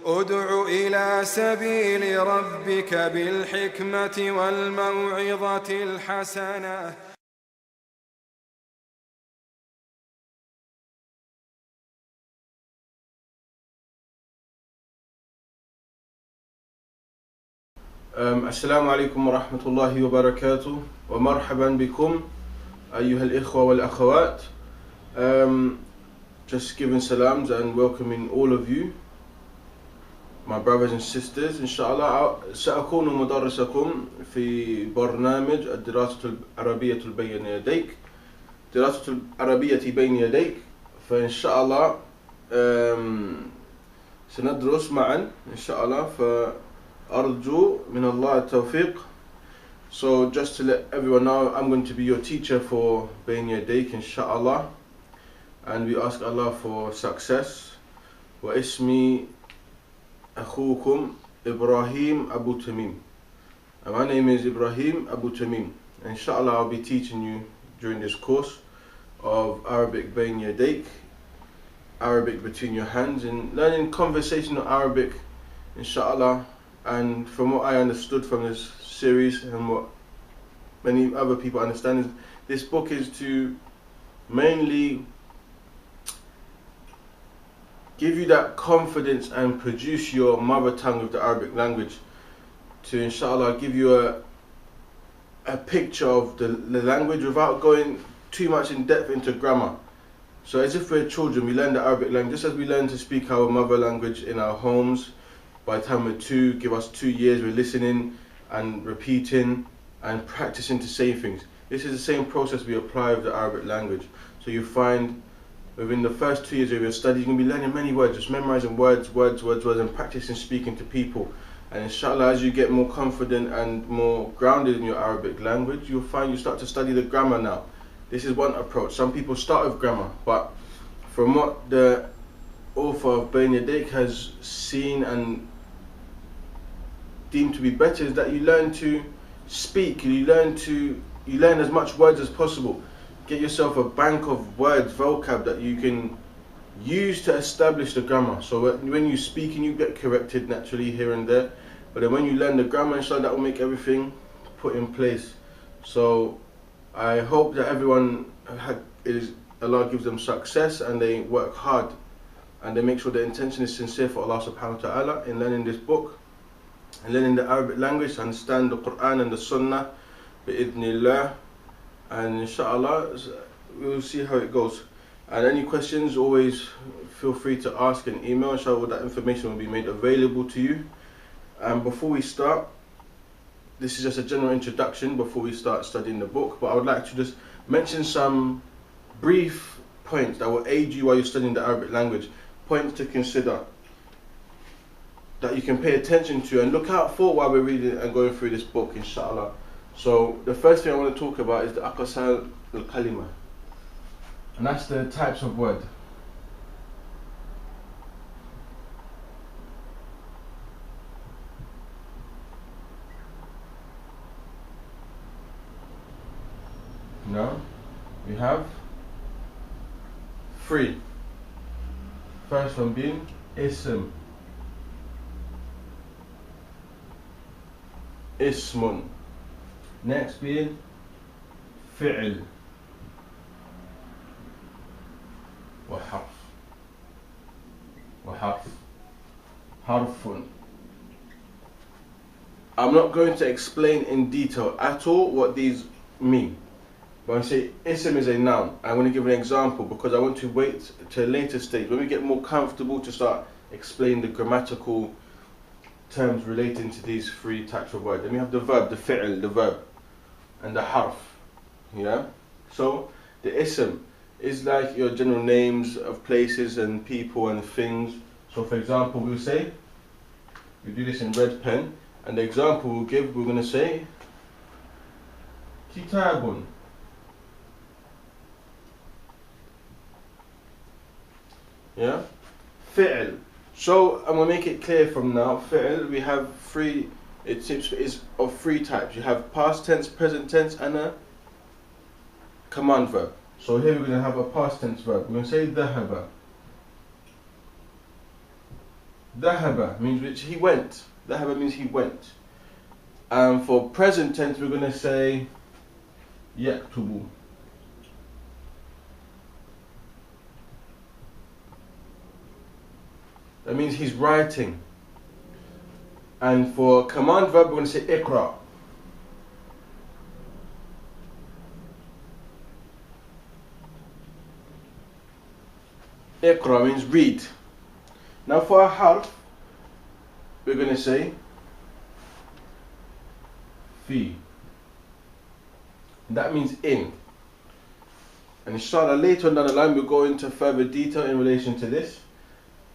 ادع إلى سبيل ربك بالحكمة والموعظة الحسنة. السلام عليكم ورحمة الله وبركاته ومرحبا بكم أيها الإخوة والأخوات. Just giving salams and welcoming all of you, my brothers and sisters. إن شاء الله سأكون مدرسكم في برنامج الدراسة العربية بين يديك، دراسة العربية بين يديك. فإن شاء الله سندرس معا إن شاء الله، فأرجو من الله التوفيق. So just to let everyone know, I'm going to be your teacher for Bayna Yadaik inshallah, and we ask Allah for success. واسمي أخوكم إبراهيم أبو تميم. My name is Ibrahim Abu Tamim. Inshallah, I'll be teaching you during this course of Arabic Bayna Yadaik, Arabic between your hands, and learning conversational Arabic inshallah. And from what I understood from this series and what many other people understand, is this book is to mainly give you that confidence and produce your mother tongue of the Arabic language, to inshallah give you a picture of the language without going too much in depth into grammar. So as if we're children, we learn the Arabic language just as we learn to speak our mother language in our homes. By the time we're 2, give us 2 years, we're listening and repeating and practicing to say things. This is the same process we apply with the Arabic language. So you find within the first 2 years of your study, you're going to be learning many words, just memorizing words, and practicing speaking to people. And inshallah, as you get more confident and more grounded in your Arabic language, you'll find you start to study the grammar now. This is one approach. Some people start with grammar, but from what the author of Bayna Yadaik has seen and deemed to be better, is that you learn to speak, you learn as much words as possible. Get yourself a bank of words, vocab that you can use to establish the grammar. So when you speak, and you get corrected naturally here and there, but then when you learn the grammar, inshallah, that will make everything put in place. So I hope that everyone Allah gives them success, and they work hard and they make sure their intention is sincere for Allah subhanahu wa ta'ala in learning this book and learning the Arabic language, to understand the Quran and the Sunnah bi'idhnillah. And inshallah, we'll see how it goes. And any questions, always feel free to ask and email. Inshallah, all that information will be made available to you. And before we start, this is just a general introduction before we start studying the book, but I would like to just mention some brief points that will aid you while you're studying the Arabic language. Points to consider that you can pay attention to and look out for while we're reading and going through this book, inshallah. So the first thing I want to talk about is the aqsal al-kalima, and that's the types of word. Now we have 3. First one being ism, ismun. Next being fi'l wa harf, harfun. I'm not going to explain in detail at all what these mean, but when I say ism is a noun, I'm going to give an example because I want to wait to a later stage when we get more comfortable to start explaining the grammatical terms relating to these 3 types of words. Then we have the verb, the fi'l, the verb, and the harf. Yeah? So the ism is like your general names of places and people and things. So for example, we'll say, we do this in red pen, and the example we'll give, we're going to say kitabun. Yeah? Fi'l. So I'm going to make it clear from now. Fi'l, we have 3, it is of 3 types. You have past tense, present tense, and a command verb. So here we're going to have a past tense verb. We're going to say ذهب. ذهب means which he went. ذهب means he went. And for present tense we're going to say يكتب. That means he's writing. And for command verb we're going to say اقرأ. اقرأ means read. Now for a harf, we're going to say fi. That means in. And inshallah later on down the line we'll go into further detail in relation to this.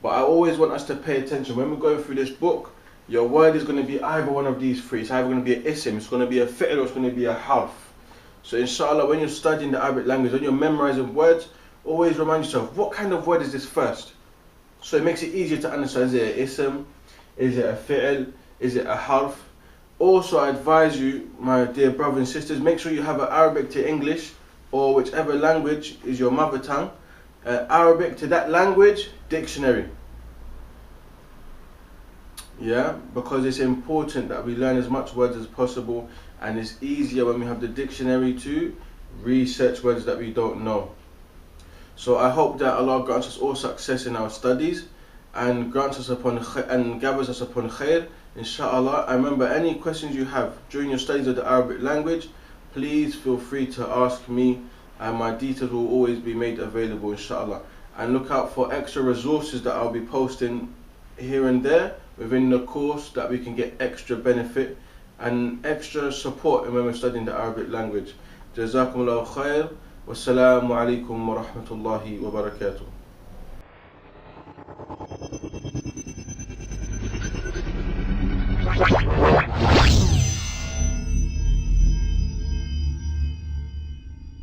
But I always want us to pay attention. When we're going through this book, your word is going to be either one of these three. It's either going to be an ism, it's going to be a fi'l, or it's going to be a harf. So inshallah when you're studying the Arabic language, when you're memorizing words, always remind yourself, what kind of word is this first? So it makes it easier to understand. Is it an ism? Is it a fi'l? Is it a harf? Also I advise you, my dear brothers and sisters, make sure you have an Arabic to English, or whichever language is your mother tongue, Arabic to that language dictionary. Yeah, because it's important that we learn as much words as possible, and it's easier when we have the dictionary to research words that we don't know. So I hope that Allah grants us all success in our studies and grants us upon and gathers us upon khair, inshallah. And remember, any questions you have during your studies of the Arabic language, please feel free to ask me, and my details will always be made available, inshallah. And look out for extra resources that I'll be posting here and there within the course, that we can get extra benefit and extra support when we're studying the Arabic language. Jazakumullahu khair. Wassalamu alaikum wa rahmatullahi wa barakatuh.